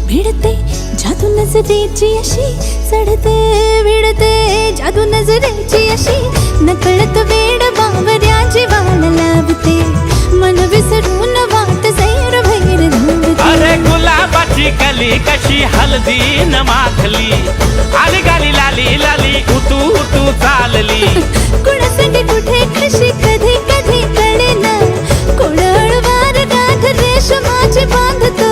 भिडते जादू नजरेची अशी, चढते भिडते जादू नजरेची अशी, नकळत वेड बावऱ्या जीवाला लावते, मन विसरून वाट सैर भैर धावते. अरे गुलाबाची कली कशी हलदी न माखली, आली गाली लाली लाली उतू उतू चालली. कुणासाठी कुठे कशी कधी कधी कळेना, कोण अळवार गाठ रेशमाची बांधतो,